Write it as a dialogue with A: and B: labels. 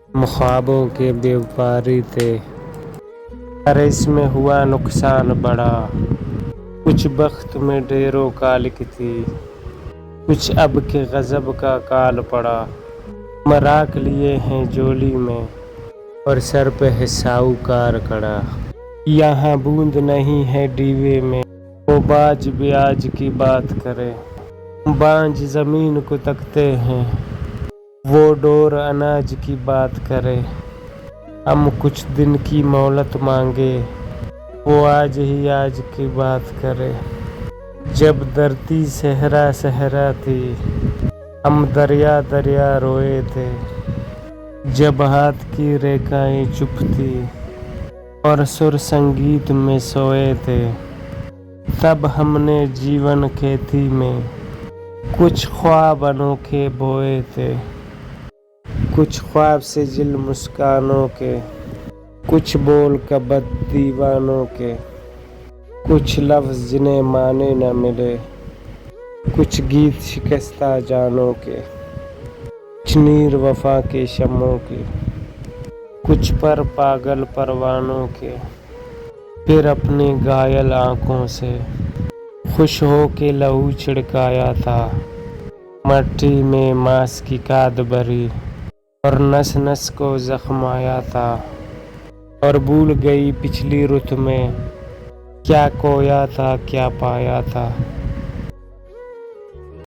A: ہم خوابوں کے بیوپاری تھے، پر اس میں ہوا نقصان بڑا۔ کچھ بخت میں ڈھیروں کالک تھی، کچھ اب کے غضب کا کال پڑا۔ مراک لیے ہیں جولی میں اور سر پہ ہے ساہوکار کھڑا۔ یہاں بوند نہیں ہے ڈیوے میں، وہ باج بیاج کی بات کرے۔ بانجھ زمین کو تکتے ہیں، وہ ڈور اناج کی بات کرے۔ ہم کچھ دن کی مہلت مانگے، وہ آج ہی آج کی بات کرے۔ جب دھرتی صحرا صحرا تھی، ہم دریا دریا روئے تھے۔ جب ہاتھ کی ریکھائیں چپ تھی اور سر سنگیت میں سوئے تھے، تب ہم نے جیون کھیتی میں کچھ خواب انوکھے بوئے تھے۔ کچھ خواب سجل مسکانوں کے، کچھ بول کبد دیوانوں کے، کچھ لفظ جنہیں معنی نہ ملے، کچھ گیت شکستہ جانوں کے، کچھ نیر وفا کے شمعوں کے، کچھ پر پاگل پروانوں کے۔ پھر اپنی گھائل آنکھوں سے خوش ہو کے لہو چھڑکایا تھا، مٹی میں ماس کی کھاد بھری اور نس نس کو زخم آیا تھا۔ اور بھول گئی پچھلی رت میں کیا کھویا تھا کیا پایا تھا۔